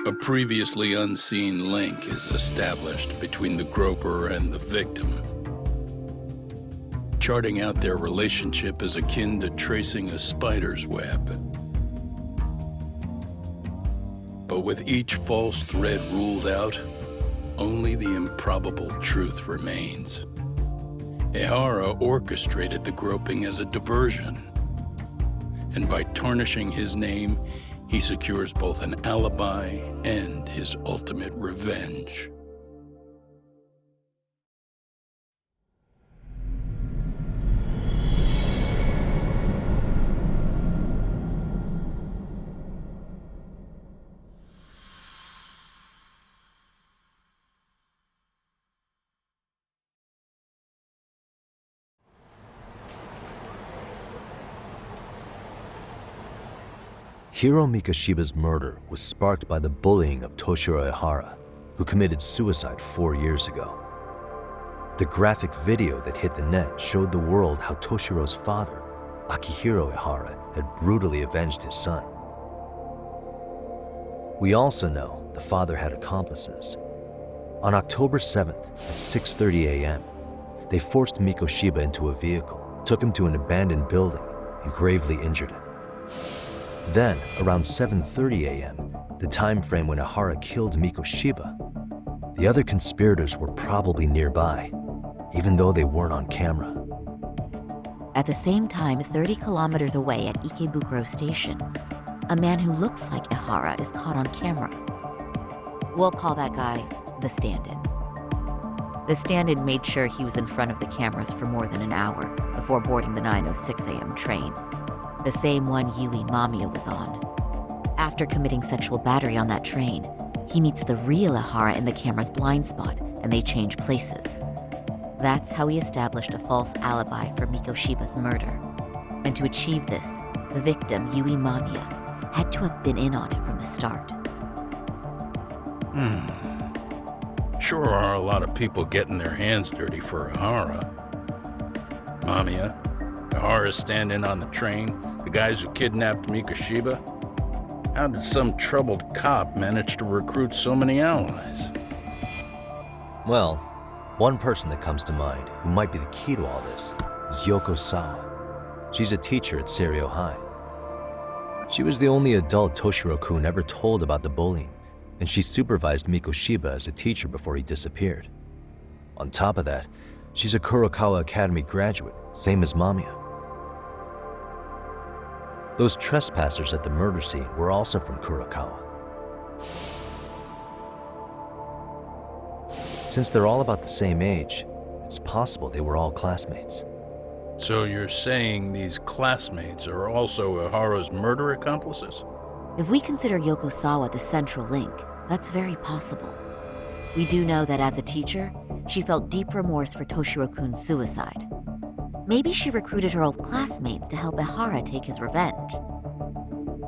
A previously unseen link is established between the groper and the victim. Charting out their relationship is akin to tracing a spider's web. But with each false thread ruled out, only the improbable truth remains. Ehara orchestrated the groping as a diversion, and by tarnishing his name, he secures both an alibi and his ultimate revenge. Hiro Mikoshiba's murder was sparked by the bullying of Toshiro Ehara, who committed suicide 4 years ago. The graphic video that hit the net showed the world how Toshiro's father, Akihiro Ehara, had brutally avenged his son. We also know the father had accomplices. On October 7th at 6:30 a.m., they forced Mikoshiba into a vehicle, took him to an abandoned building, and gravely injured him. Then, around 7:30 a.m., the time frame when Ehara killed Mikoshiba, the other conspirators were probably nearby, even though they weren't on camera. At the same time, 30 kilometers away at Ikebukuro Station, a man who looks like Ehara is caught on camera. We'll call that guy the stand-in. The stand-in made sure he was in front of the cameras for more than an hour before boarding the 9:06 a.m. train, the same one Yui Mamiya was on. After committing sexual battery on that train, he meets the real Ehara in the camera's blind spot, and they change places. That's how he established a false alibi for Mikoshiba's murder. And to achieve this, the victim, Yui Mamiya, had to have been in on it from the start. Sure are a lot of people getting their hands dirty for Ehara. Mamiya, Ehara stand-in on the train, the guys who kidnapped Mikoshiba. How did some troubled cop manage to recruit so many allies? Well, one person that comes to mind who might be the key to all this is Yoko Sawa. She's a teacher at Seiryo High. She was the only adult Toshiro-kun ever told about the bullying, and she supervised Mikoshiba as a teacher before he disappeared. On top of that, she's a Kurokawa Academy graduate, same as Mamiya. Those trespassers at the murder scene were also from Kurokawa. Since they're all about the same age, it's possible they were all classmates. So you're saying these classmates are also Ehara's murder accomplices? If we consider Yoko Sawa the central link, that's very possible. We do know that as a teacher, she felt deep remorse for Toshiro-kun's suicide. Maybe she recruited her old classmates to help Ehara take his revenge.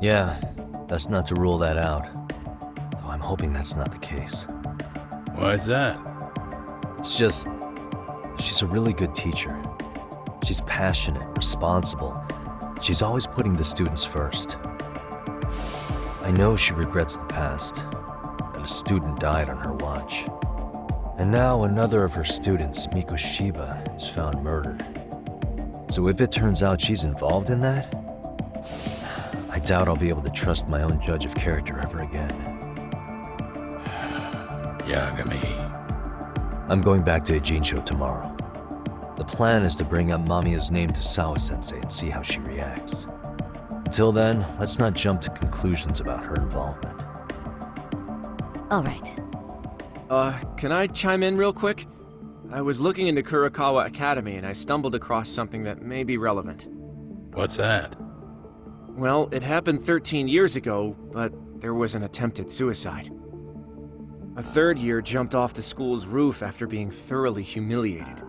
Yeah, that's not to rule that out, though I'm hoping that's not the case. Why's that? It's just, she's a really good teacher. She's passionate, responsible. She's always putting the students first. I know she regrets the past, that a student died on her watch. And now another of her students, Mikoshiba, is found murdered. So if it turns out she's involved in that, I doubt I'll be able to trust my own judge of character ever again. Yagami. I'm going back to Ijincho tomorrow. The plan is to bring up Mamiya's name to Sawa-sensei and see how she reacts. Until then, let's not jump to conclusions about her involvement. All right. Can I chime in real quick? I was looking into Kurokawa Academy and I stumbled across something that may be relevant. What's that? Well, it happened 13 years ago, but there was an attempted suicide. A third year jumped off the school's roof after being thoroughly humiliated.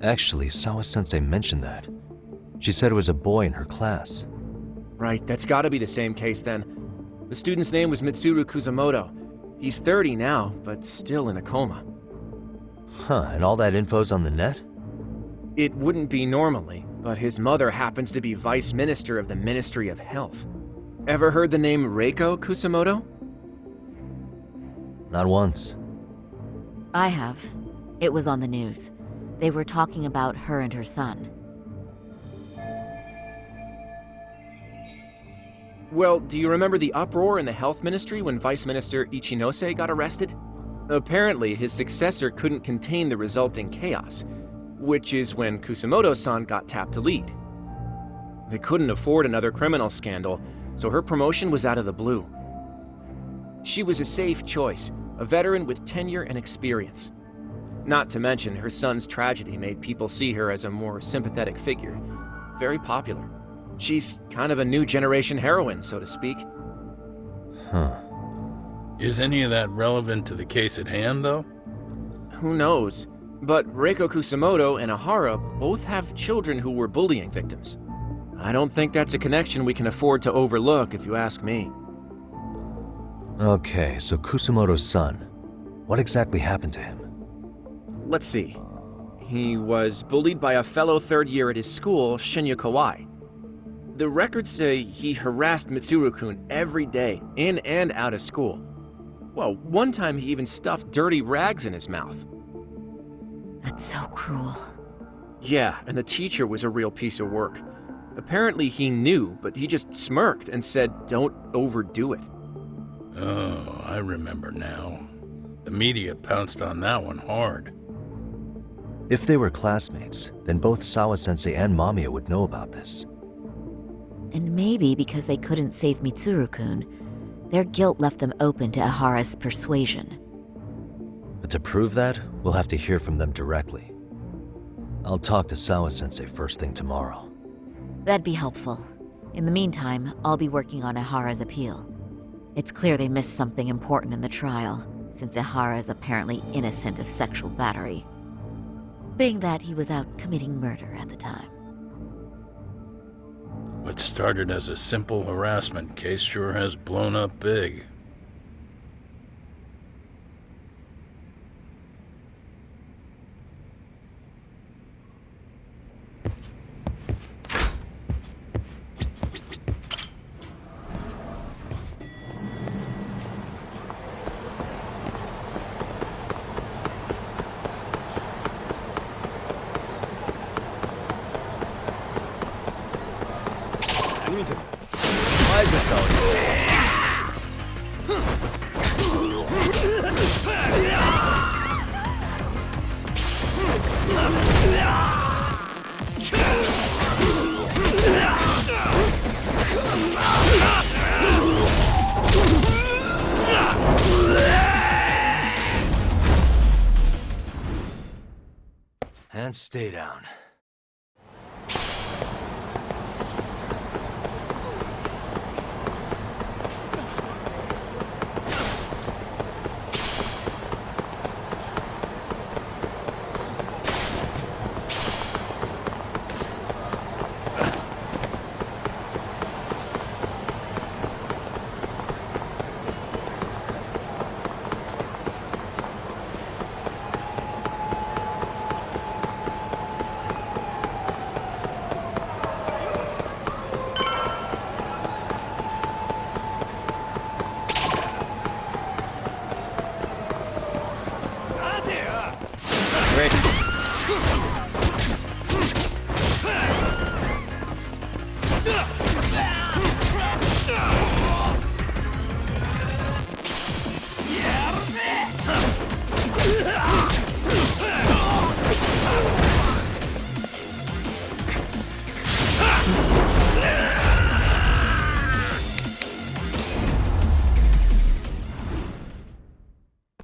Actually, Sawa-sensei mentioned that. She said it was a boy in her class. Right, that's gotta be the same case then. The student's name was Mitsuru Kusamoto. He's 30 now, but still in a coma. Huh, and all that info's on the net? It wouldn't be normally, but his mother happens to be Vice Minister of the Ministry of Health. Ever heard the name Reiko Kusamoto? Not once. I have. It was on the news. They were talking about her and her son. Well, do you remember the uproar in the health ministry when Vice Minister Ichinose got arrested? Apparently, his successor couldn't contain the resulting chaos, which is when Kusamoto-san got tapped to lead. They couldn't afford another criminal scandal, so her promotion was out of the blue. She was a safe choice, a veteran with tenure and experience. Not to mention, her son's tragedy made people see her as a more sympathetic figure. Very popular. She's kind of a new generation heroine, so to speak. Huh. Is any of that relevant to the case at hand, though? Who knows? But Reiko Kusamoto and Ahara both have children who were bullying victims. I don't think that's a connection we can afford to overlook, if you ask me. Okay, so Kusamoto's son. What exactly happened to him? Let's see. He was bullied by a fellow third year at his school, Shinya Kawai. The records say he harassed Mitsuru-kun every day, in and out of school. Well, one time he even stuffed dirty rags in his mouth. That's so cruel. Yeah, and the teacher was a real piece of work. Apparently he knew, but he just smirked and said, "Don't overdo it." Oh, I remember now. The media pounced on that one hard. If they were classmates, then both Sawa-sensei and Mamiya would know about this. And maybe because they couldn't save Mitsuru-kun, their guilt left them open to Ahara's persuasion. But to prove that, we'll have to hear from them directly. I'll talk to Sawa-sensei first thing tomorrow. That'd be helpful. In the meantime, I'll be working on Ahara's appeal. It's clear they missed something important in the trial, since Ahara is apparently innocent of sexual battery. Being that he was out committing murder at the time. What started as a simple harassment case sure has blown up big. Why is this always... And stay down.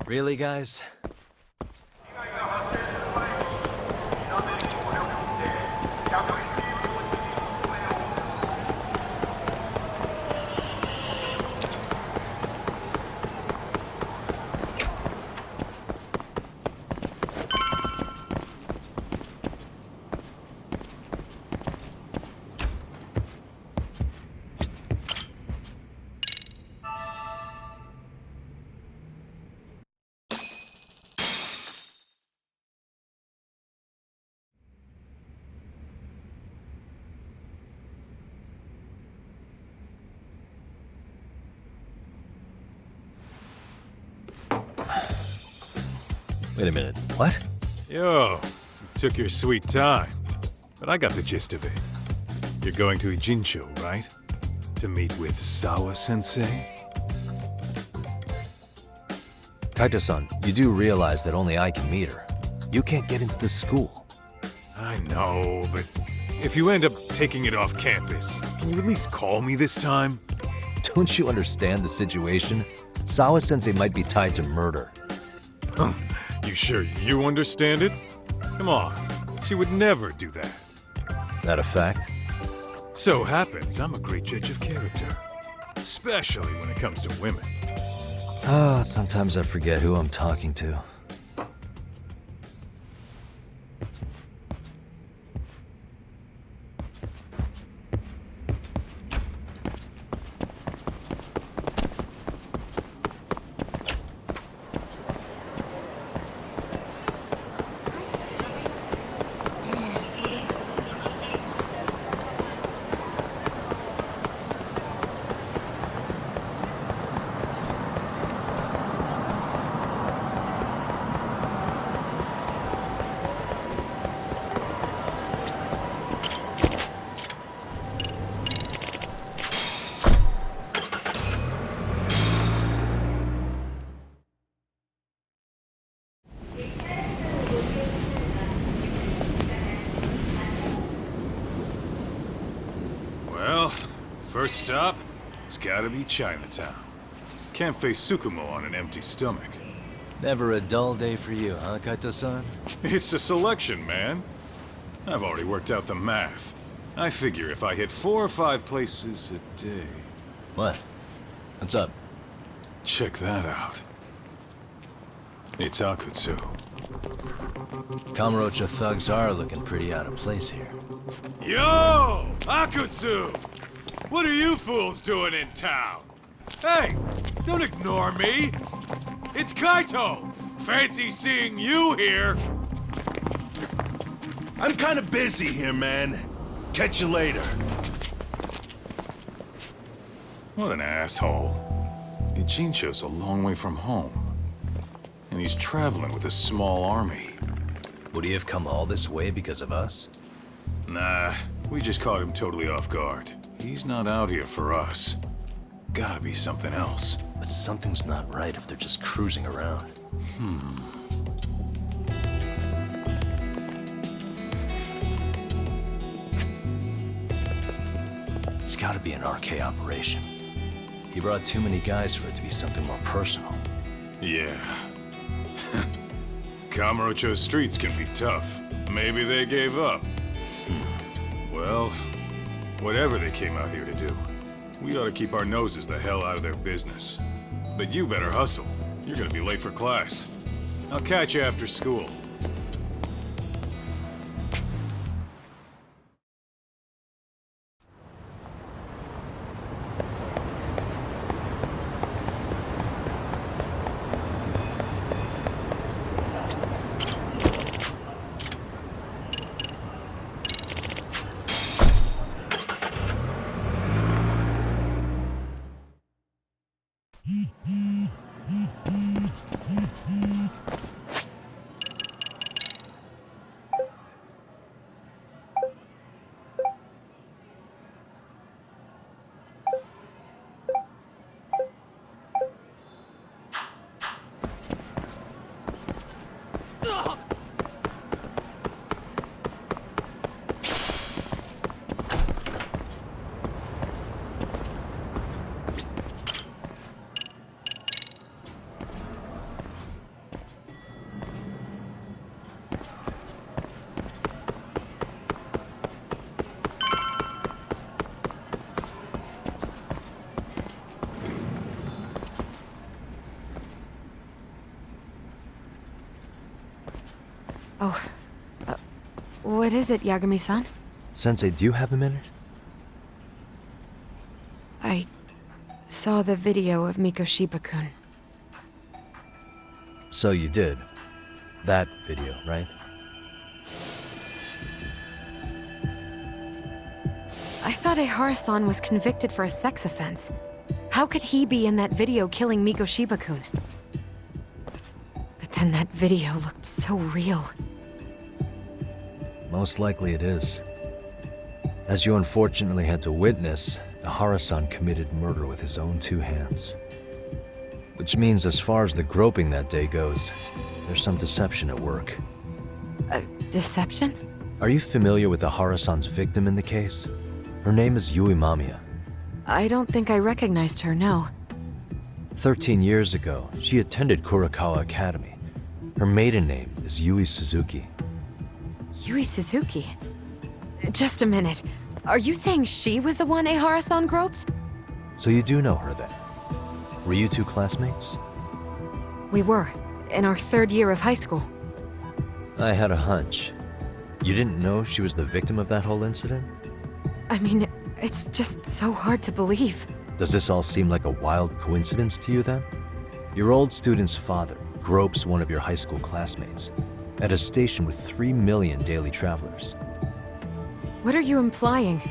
Really, guys? Wait a minute, what? Yo, you took your sweet time, but I got the gist of it. You're going to Ijincho, right? To meet with Sawa-sensei? Kaito-san, you do realize that only I can meet her. You can't get into the school. I know, but if you end up taking it off campus, can you at least call me this time? Don't you understand the situation? Sawa-sensei might be tied to murder. You sure you understand it? Come on, she would never do that. That a fact? So happens I'm a great judge of character, especially when it comes to women. Sometimes I forget who I'm talking to. Well, first stop, it's gotta be Chinatown. Can't face Tsukumo on an empty stomach. Never a dull day for you, huh, Kaito-san? It's a selection, man. I've already worked out the math. I figure if I hit 4 or 5 places a day... What? What's up? Check that out. It's Akutsu. Kamurocho thugs are looking pretty out of place here. Yo! Akutsu! What are you fools doing in town? Hey! Don't ignore me! It's Kaito! Fancy seeing you here! I'm kinda busy here, man. Catch you later. What an asshole. Ijincho's a long way from home. And he's traveling with a small army. Would he have come all this way because of us? Nah, we just caught him totally off guard. He's not out here for us. Gotta be something else. But something's not right if they're just cruising around. It's gotta be an RK operation. He brought too many guys for it to be something more personal. Yeah. Kamurocho streets can be tough. Maybe they gave up. Well, whatever they came out here to do, we ought to keep our noses the hell out of their business. But you better hustle. You're gonna be late for class. I'll catch you after school. What is it, Yagami-san? Sensei, do you have a minute? I saw the video of Mikoshiba-kun. So you did. That video, right? I thought Ehara-san was convicted for a sex offense. How could he be in that video killing Mikoshiba-kun? But Then that video looked so real. Most likely it is. As you unfortunately had to witness, Ihara-san committed murder with his own two hands. Which means as far as the groping that day goes, there's some deception at work. Deception? Are you familiar with Ihara-san's victim in the case? Her name is Yui Mamiya. I don't think I recognized her, no. 13 years ago, she attended Kurakawa Academy. Her maiden name is Yui Suzuki. Yui Suzuki? Just a minute. Are you saying she was the one Ihara-san groped? So you do know her then? Were you two classmates? We were, in our 3rd year of high school. I had a hunch. You didn't know she was the victim of that whole incident? I mean, it's just so hard to believe. Does this all seem like a wild coincidence to you then? Your old student's father gropes one of your high school classmates at a station with 3 million daily travelers. What are you implying?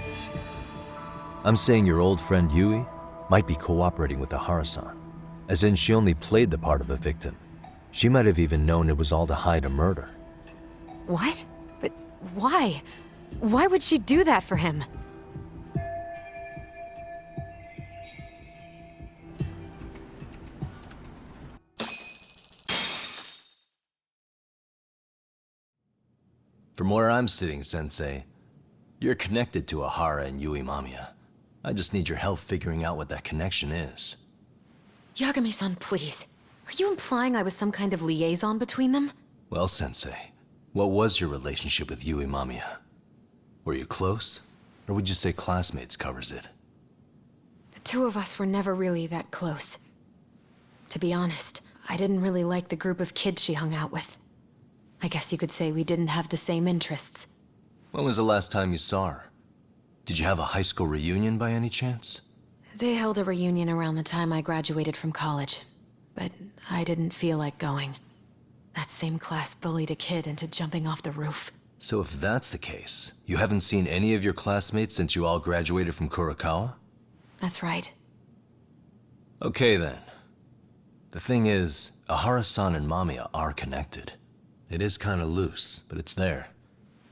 I'm saying your old friend Yui might be cooperating with Ihara-san, as in she only played the part of a victim. She might have even known it was all to hide a murder. What? But why? Why would she do that for him? From where I'm sitting, Sensei, you're connected to Ihara and Yui Mamiya. I just need your help figuring out what that connection is. Yagami-san, please. Are you implying I was some kind of liaison between them? Well, Sensei, what was your relationship with Yui Mamiya? Were you close? Or would you say classmates covers it? The two of us were never really that close. To be honest, I didn't really like the group of kids she hung out with. I guess you could say we didn't have the same interests. When was the last time you saw her? Did you have a high school reunion by any chance? They held a reunion around the time I graduated from college, but I didn't feel like going. That same class bullied a kid into jumping off the roof. So if that's the case, you haven't seen any of your classmates since you all graduated from Kurakawa? That's right. Okay then. The thing is, Ihara-san and Mamiya are connected. It is kinda loose, but it's there.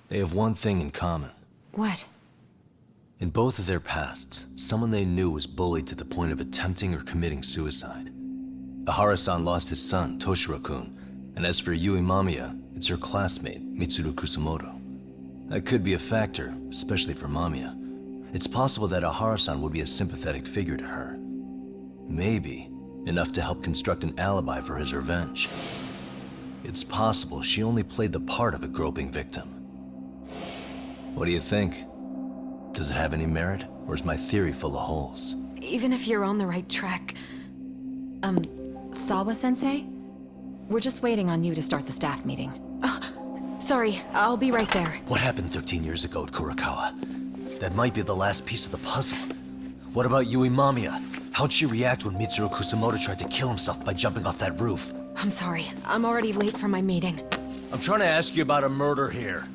They have one thing in common. What? In both of their pasts, someone they knew was bullied to the point of attempting or committing suicide. Ihara-san lost his son, Toshiro-kun, and as for Yui Mamiya, it's her classmate, Mitsuru Kusamoto. That could be a factor, especially for Mamiya. It's possible that Ihara-san would be a sympathetic figure to her. Maybe enough to help construct an alibi for his revenge. It's possible she only played the part of a groping victim. What do you think? Does it have any merit, or is my theory full of holes? Even if you're on the right track... Sawa-sensei? We're just waiting on you to start the staff meeting. Sorry, I'll be right there. What happened 13 years ago at Kurakawa? That might be the last piece of the puzzle. What about Yui Mamiya? How'd she react when Mitsuru Kusamoto tried to kill himself by jumping off that roof? I'm sorry, I'm already late for my meeting. I'm trying to ask you about a murder here.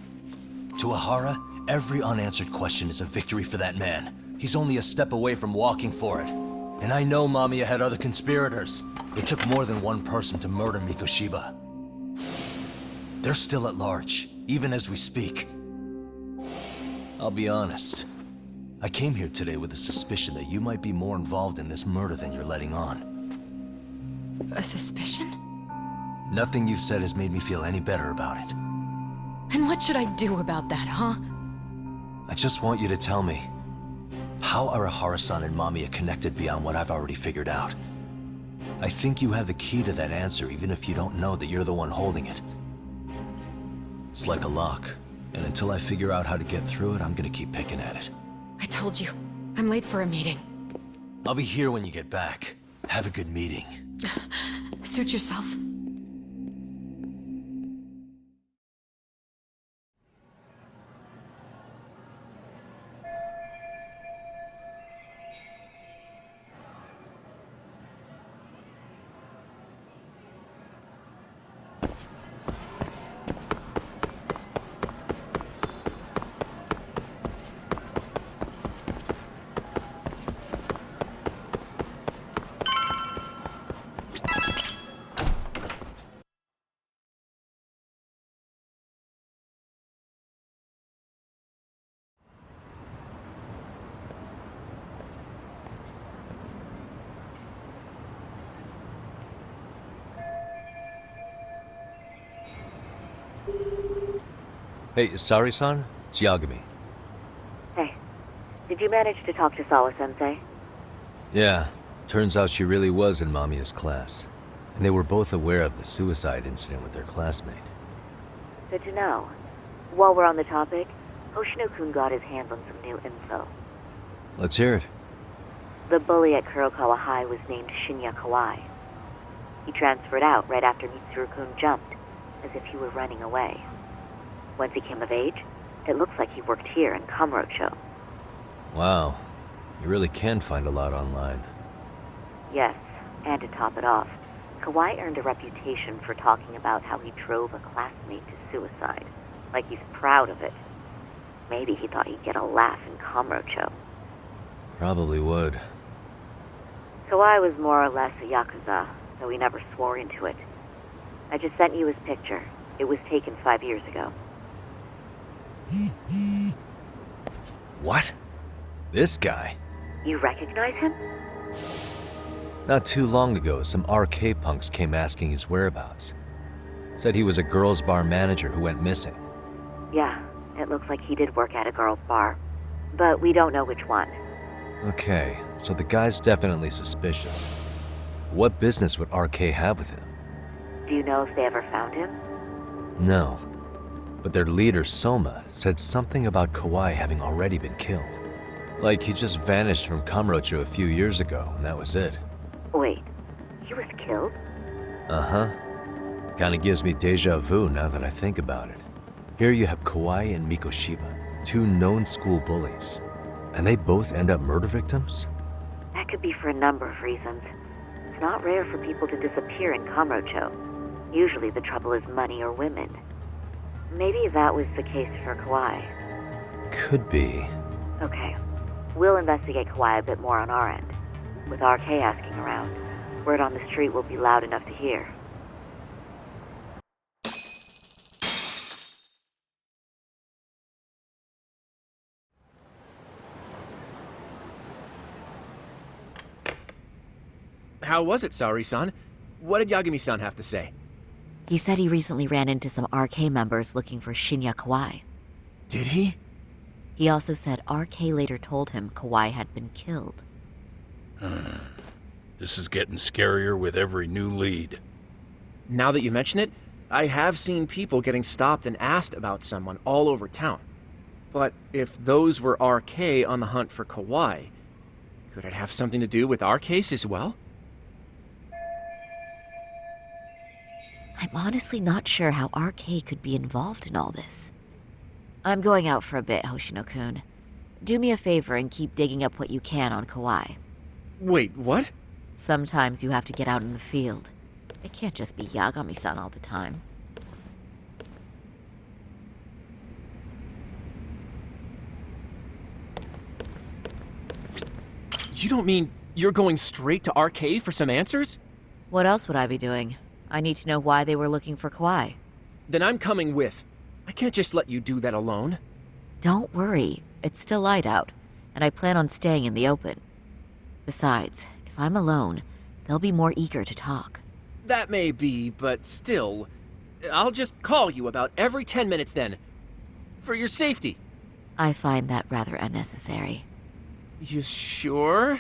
To Ihara, every unanswered question is a victory for that man. He's only a step away from walking for it. And I know Mamiya had other conspirators. It took more than one person to murder Mikoshiba. They're still at large, even as we speak. I'll be honest. I came here today with the suspicion that you might be more involved in this murder than you're letting on. A suspicion? Nothing you've said has made me feel any better about it. And what should I do about that, huh? I just want you to tell me, how are Ihara-san and Mamiya connected beyond what I've already figured out? I think you have the key to that answer even if you don't know that you're the one holding it. It's like a lock, and until I figure out how to get through it, I'm gonna keep picking at it. I told you, I'm late for a meeting. I'll be here when you get back. Have a good meeting. Suit yourself. Hey, Sari-san? It's Yagami. Hey, did you manage to talk to Sawa-sensei? Yeah, turns out she really was in Mamiya's class. And they were both aware of the suicide incident with their classmate. Good to know. While we're on the topic, Hoshino-kun got his hands on some new info. Let's hear it. The bully at Kurokawa High was named Shinya Kawai. He transferred out right after Mitsuru-kun jumped, as if he were running away. Once he came of age, it looks like he worked here in Kamurocho. Wow, you really can find a lot online. Yes, and to top it off, Kawai earned a reputation for talking about how he drove a classmate to suicide, like he's proud of it. Maybe he thought he'd get a laugh in Kamurocho. Probably would. Kawai was more or less a Yakuza, though he never swore into it. I just sent you his picture. It was taken 5 years ago. What? This guy? You recognize him? Not too long ago, some RK punks came asking his whereabouts. Said he was a girls' bar manager who went missing. Yeah, it looks like he did work at a girls' bar. But we don't know which one. Okay, so the guy's definitely suspicious. What business would RK have with him? Do you know if they ever found him? No. But their leader, Soma, said something about Kawai having already been killed. Like he just vanished from Kamurocho a few years ago, and that was it. Wait, he was killed? Uh-huh. Kinda gives me deja vu now that I think about it. Here you have Kawai and Mikoshiba, two known school bullies. And they both end up murder victims? That could be for a number of reasons. It's not rare for people to disappear in Kamurocho. Usually the trouble is money or women. Maybe that was the case for Kawai. Could be. Okay. We'll investigate Kawai a bit more on our end. With RK asking around, word on the street will be loud enough to hear. How was it, Saori-san? What did Yagami-san have to say? He said he recently ran into some RK members looking for Shinya Kawai. Did he? He also said RK later told him Kawai had been killed. This is getting scarier with every new lead. Now that you mention it, I have seen people getting stopped and asked about someone all over town. But if those were RK on the hunt for Kawai, could it have something to do with our case as well? I'm honestly not sure how RK could be involved in all this. I'm going out for a bit, Hoshino-kun. Do me a favor and keep digging up what you can on Kawai. Wait, what? Sometimes you have to get out in the field. It can't just be Yagami-san all the time. You don't mean you're going straight to RK for some answers? What else would I be doing? I need to know why they were looking for Kawai. Then I'm coming with. I can't just let you do that alone. Don't worry. It's still light out, and I plan on staying in the open. Besides, if I'm alone, they'll be more eager to talk. That may be, but still, I'll just call you about every 10 minutes then. For your safety. I find that rather unnecessary. You sure?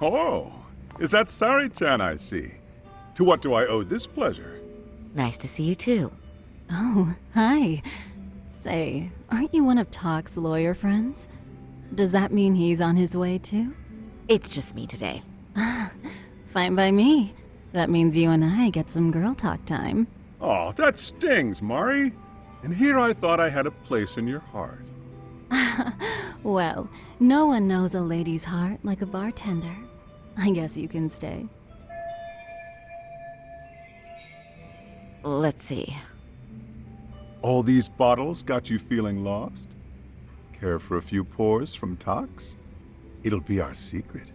Oh, is that Sari-chan I see? To what do I owe this pleasure? Nice to see you too. Oh, hi. Say, aren't you one of Talk's lawyer friends? Does that mean he's on his way too? It's just me today. Fine by me. That means you and I get some girl talk time. Oh, that stings, Mari. And here I thought I had a place in your heart. Well, no one knows a lady's heart like a bartender. I guess you can stay. Let's see. All these bottles got you feeling lost? Care for a few pours from Tox? It'll be our secret.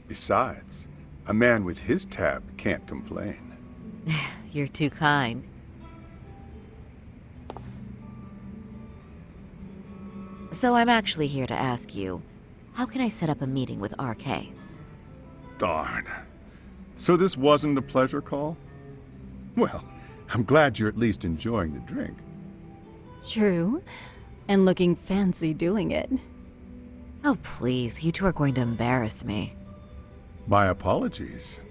Besides, a man with his tab can't complain. You're too kind. So I'm actually here to ask you, how can I set up a meeting with RK? Darn. So this wasn't a pleasure call? Well, I'm glad you're at least enjoying the drink. True. And looking fancy doing it. Oh, please, you two are going to embarrass me. My apologies.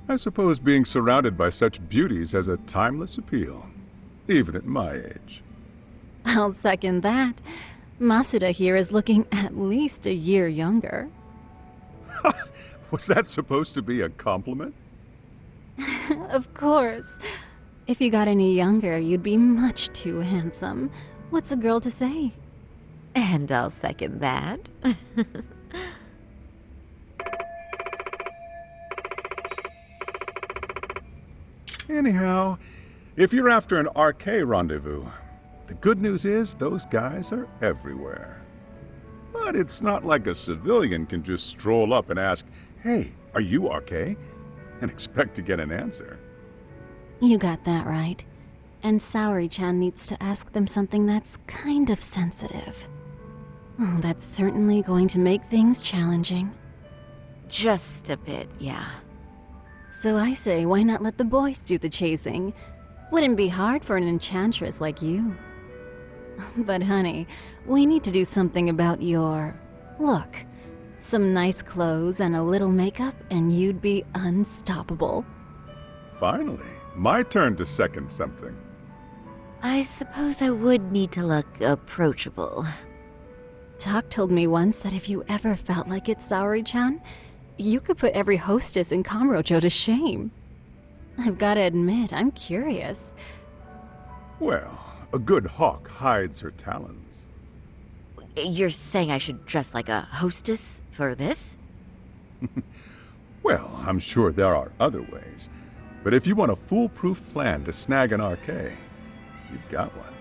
I suppose being surrounded by such beauties has a timeless appeal, even at my age. I'll second that. Masuda here is looking at least a year younger. Was that supposed to be a compliment? Of course. If you got any younger, you'd be much too handsome. What's a girl to say? And I'll second that. Anyhow, if you're after an RK rendezvous, the good news is those guys are everywhere. But it's not like a civilian can just stroll up and ask, "Hey, are you RK?" and expect to get an answer. You got that right. And Saori-chan needs to ask them something that's kind of sensitive. Oh, that's certainly going to make things challenging. Just a bit, yeah. So I say, why not let the boys do the chasing? Wouldn't be hard for an enchantress like you. But honey, we need to do something about your look. Some nice clothes and a little makeup, and you'd be unstoppable. Finally, my turn to second something. I suppose I would need to look approachable. Talk told me once that if you ever felt like it, Saori-chan, you could put every hostess in Kamurocho to shame. I've gotta admit, I'm curious. Well, a good hawk hides her talons. You're saying I should dress like a hostess for this? Well, I'm sure there are other ways. But if you want a foolproof plan to snag an RK, you've got one.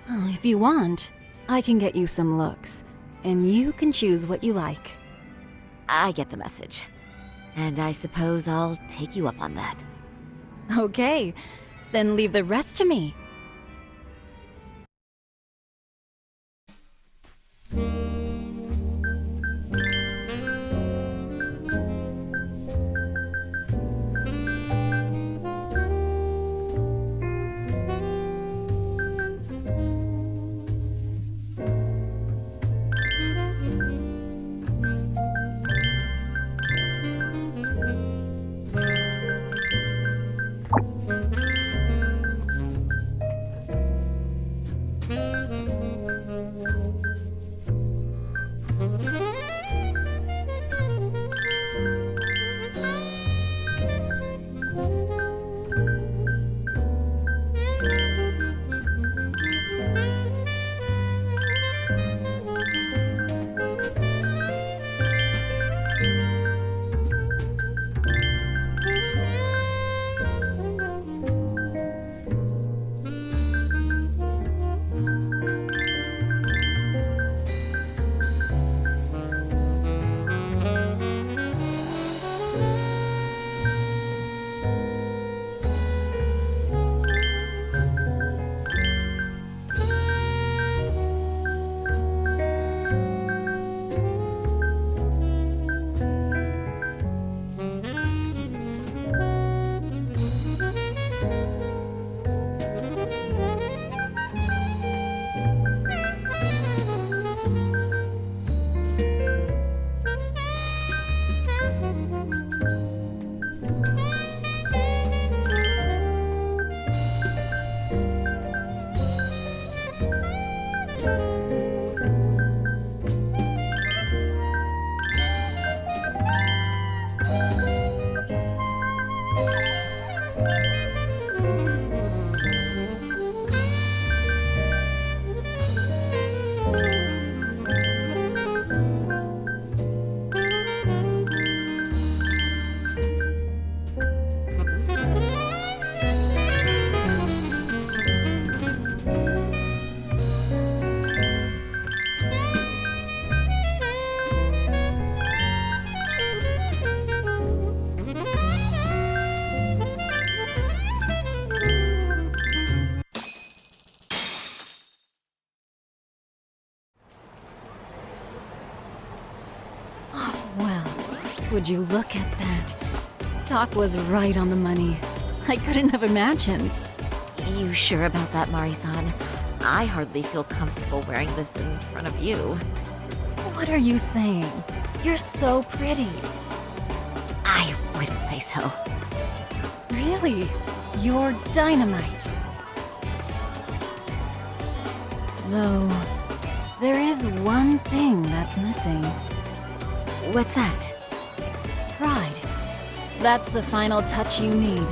Oh, if you want, I can get you some looks, and you can choose what you like. I get the message. And I suppose I'll take you up on that. Okay, then leave the rest to me. Would you look at that? Doc was right on the money. I couldn't have imagined. You sure about that, Mari-san? I hardly feel comfortable wearing this in front of you. What are you saying? You're so pretty. I wouldn't say so. Really? You're dynamite. Though, there is one thing that's missing. What's that? Pride. That's the final touch you need.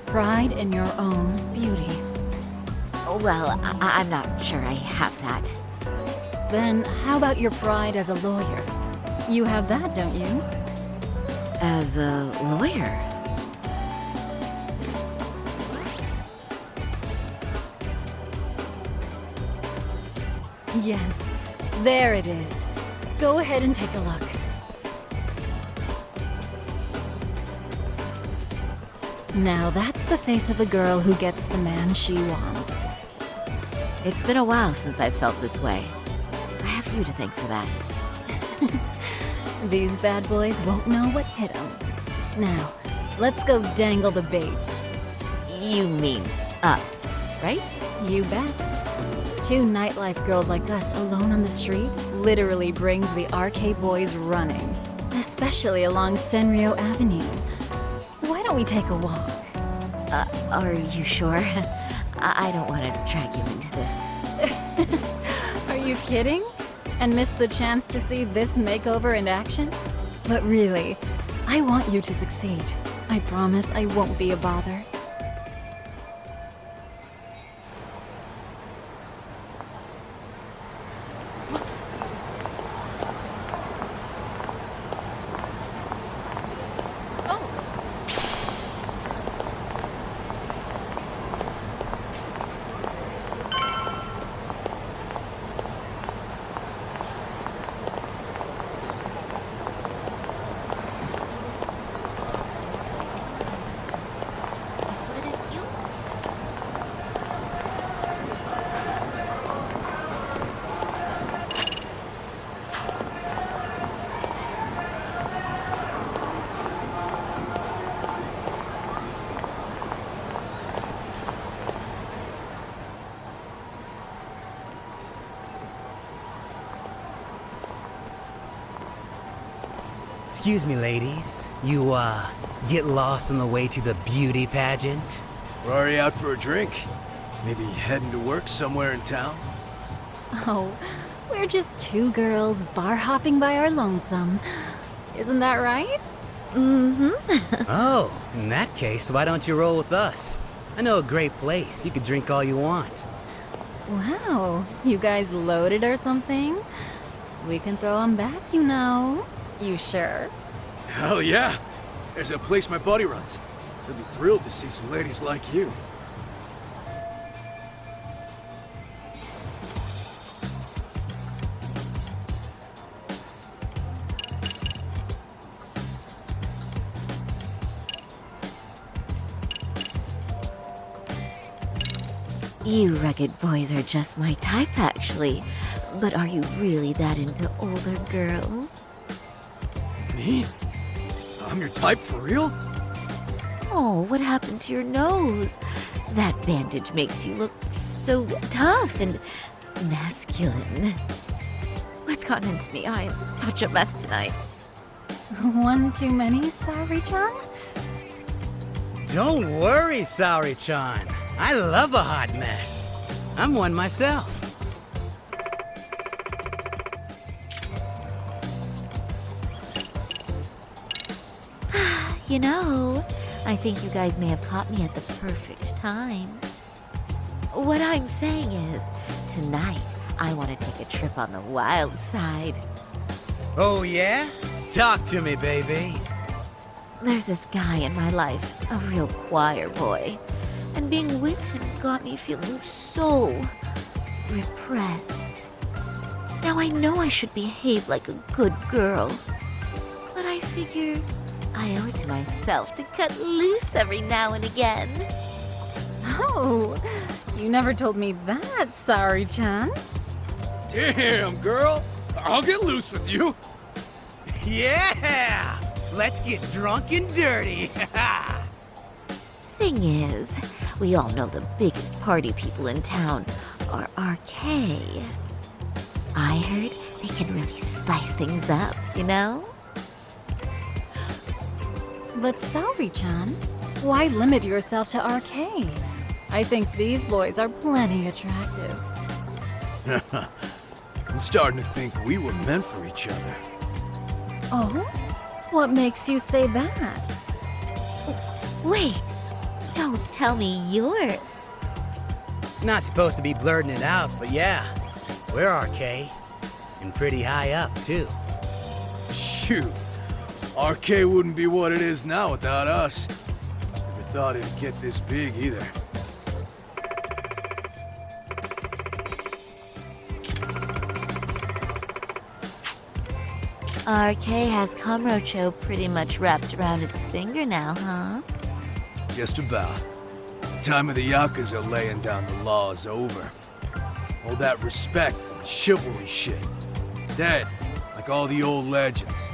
Pride in your own beauty. Well, I'm not sure I have that. Then how about your pride as a lawyer? You have that, don't you? As a lawyer? Yes, there it is. Go ahead and take a look. Now that's the face of a girl who gets the man she wants. It's been a while since I've felt this way. I have you to thank for that. These bad boys won't know what hit them. Now, let's go dangle the bait. You mean us, right? You bet. Two nightlife girls like us alone on the street literally brings the RK boys running. Especially along Senryo Avenue. Why don't we take a walk? Are you sure? I don't want to drag you into this. Are you kidding? And miss the chance to see this makeover in action? But really, I want you to succeed. I promise I won't be a bother. Whoops. Excuse me, ladies. You, get lost on the way to the beauty pageant? We're already out for a drink. Maybe heading to work somewhere in town? Oh, we're just two girls bar hopping by our lonesome. Isn't that right? Mm-hmm. Oh, in that case, why don't you roll with us? I know a great place. You could drink all you want. Wow, you guys loaded or something? We can throw them back, you know. You sure? Hell yeah! There's a place my buddy runs. He'll be thrilled to see some ladies like you. You rugged boys are just my type, actually. But are you really that into older girls? Me? I'm your type for real? Oh, what happened to your nose? That bandage makes you look so tough and masculine. What's gotten into me? I am such a mess tonight. One too many, Sari-chan? Don't worry, Saori-chan. I love a hot mess. I'm one myself. You know, I think you guys may have caught me at the perfect time. What I'm saying is, tonight, I want to take a trip on the wild side. Oh, yeah? Talk to me, baby. There's this guy in my life, a real choir boy. And being with him's got me feeling so repressed. Now I know I should behave like a good girl, but I figure I owe it to myself to cut loose every now and again. Oh, you never told me that, Sari-chan. Damn, girl! I'll get loose with you! Yeah! Let's get drunk and dirty. Thing is, we all know the biggest party people in town are RK. I heard they can really spice things up, you know? But Saori-chan, why limit yourself to RK? I think these boys are plenty attractive. I'm starting to think we were meant for each other. Oh? What makes you say that? Wait, don't tell me you're... Not supposed to be blurting it out, but yeah, we're RK. And pretty high up, too. Shoot. RK wouldn't be what it is now without us. Never thought it'd get this big either. RK has Kamurocho pretty much wrapped around its finger now, huh? Just about. The time of the Yakuza laying down the law is over. All that respect and chivalry shit. Dead, like all the old legends.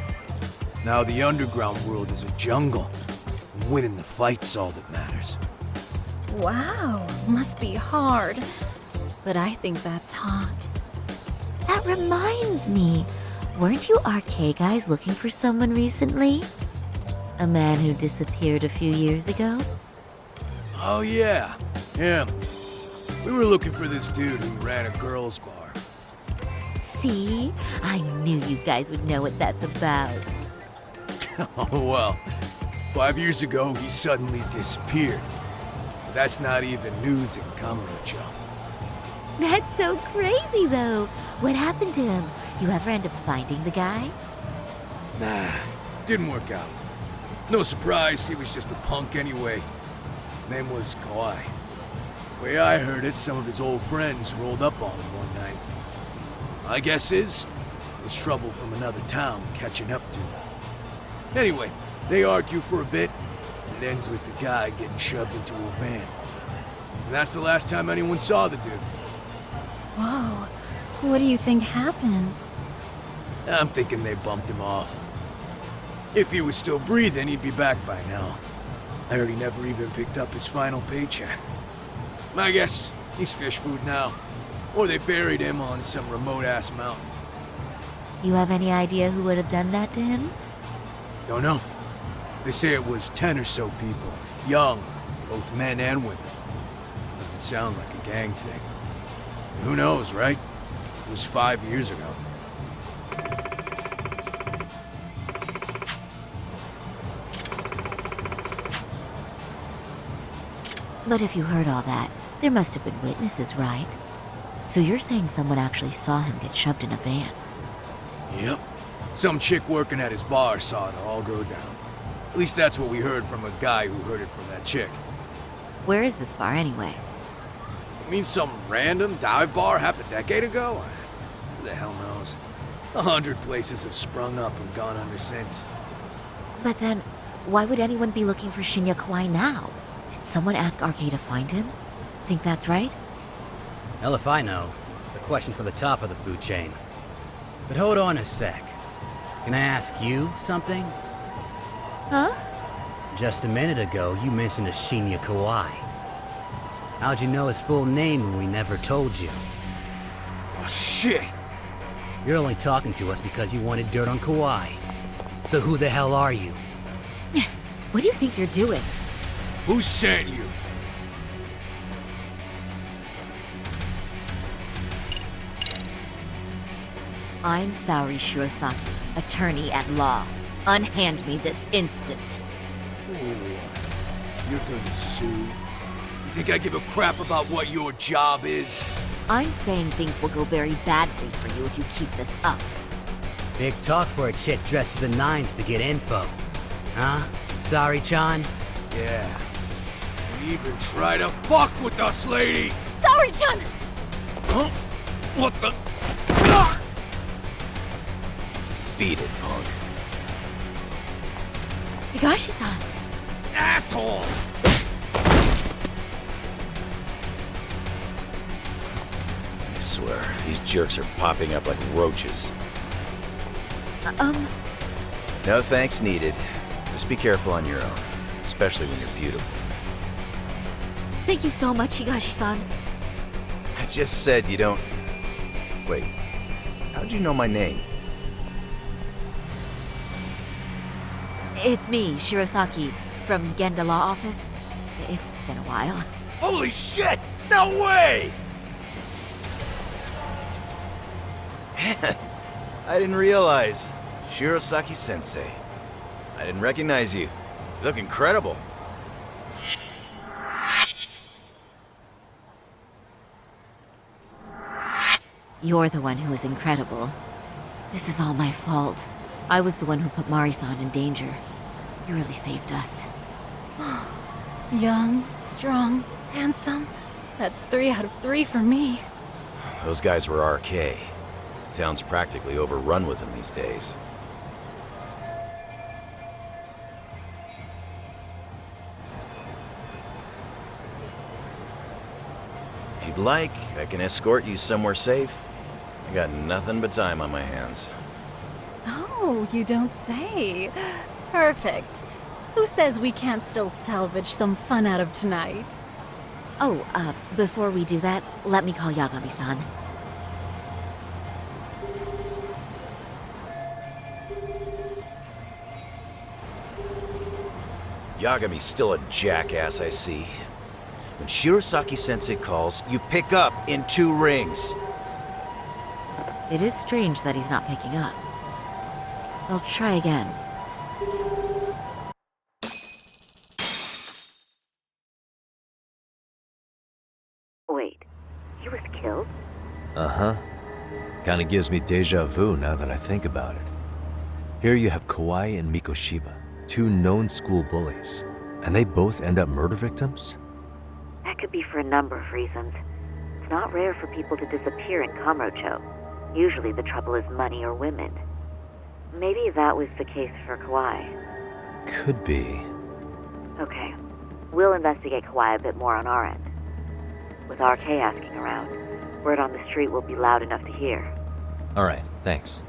Now the underground world is a jungle. And winning the fight's all that matters. Wow, must be hard. But I think that's hot. That reminds me. Weren't you RK guys looking for someone recently? A man who disappeared a few years ago? Oh yeah, him. We were looking for this dude who ran a girls' bar. See? I knew you guys would know what that's about. Oh well, 5 years ago he suddenly disappeared. But that's not even news in Kamurocho. That's so crazy, though. What happened to him? You ever end up finding the guy? Nah, didn't work out. No surprise, he was just a punk anyway. Name was Kawhi. Way I heard it, some of his old friends rolled up on him one night. My guess is, it was trouble from another town catching up to him. Anyway, they argue for a bit, and it ends with the guy getting shoved into a van. And that's the last time anyone saw the dude. Whoa, what do you think happened? I'm thinking they bumped him off. If he was still breathing, he'd be back by now. I heard he never even picked up his final paycheck. I guess he's fish food now. Or they buried him on some remote-ass mountain. You have any idea who would have done that to him? Don't know. They say it was 10 or so people. Young, both men and women. Doesn't sound like a gang thing. Who knows, right? It was 5 years ago. But if you heard all that, there must have been witnesses, right? So you're saying someone actually saw him get shoved in a van? Yep. Some chick working at his bar saw it all go down. At least that's what we heard from a guy who heard it from that chick. Where is this bar anyway? You mean some random dive bar half a decade ago? Who the hell knows? 100 places have sprung up and gone under since. But then, why would anyone be looking for Shinya Kawai now? Did someone ask RK to find him? Think that's right? Hell if I know. It's a question for the top of the food chain. But hold on a sec. Can I ask you something? Huh? Just a minute ago, you mentioned a Shinya Kawai. How'd you know his full name when we never told you? Oh, shit! You're only talking to us because you wanted dirt on Kawhi. So who the hell are you? What do you think you're doing? Who sent you? I'm Saori Shirosaki, attorney at law. Unhand me this instant. You're gonna sue? You think I give a crap about what your job is? I'm saying things will go very badly for you if you keep this up. Big talk for a chick dressed to the nines to get info. Huh? Sorry, Chan? Yeah. You even try to fuck with us, lady! Sorry, Chan! Huh? What the? Beat it, punk. Higashi-san! Asshole! I swear, these jerks are popping up like roaches. No thanks needed. Just be careful on your own, especially when you're beautiful. Thank you so much, Higashi-san. I just said you don't... Wait, how'd you know my name? It's me, Shirosaki, from Genda Law Office. It's been a while. Holy shit! No way! Man, I didn't realize. Shirosaki-sensei. I didn't recognize you. You look incredible. You're the one who is incredible. This is all my fault. I was the one who put Mari-san in danger. You really saved us. Young, strong, handsome. That's 3 out of 3 for me. Those guys were RK. Town's practically overrun with them these days. If you'd like, I can escort you somewhere safe. I got nothing but time on my hands. Oh, you don't say. Perfect. Who says we can't still salvage some fun out of tonight? Oh, before we do that, let me call Yagami-san. Yagami's still a jackass, I see. When Shirosaki-sensei calls, you pick up in 2 rings. It is strange that he's not picking up. I'll try again. Wait, he was killed? Uh-huh. Kinda gives me deja vu now that I think about it. Here you have Kawai and Mikoshiba, 2 known school bullies, and they both end up murder victims? That could be for a number of reasons. It's not rare for people to disappear in Kamurocho. Usually the trouble is money or women. Maybe that was the case for Kawai. Could be. Okay. We'll investigate Kawai a bit more on our end. With RK asking around, word on the street will be loud enough to hear. Alright, thanks.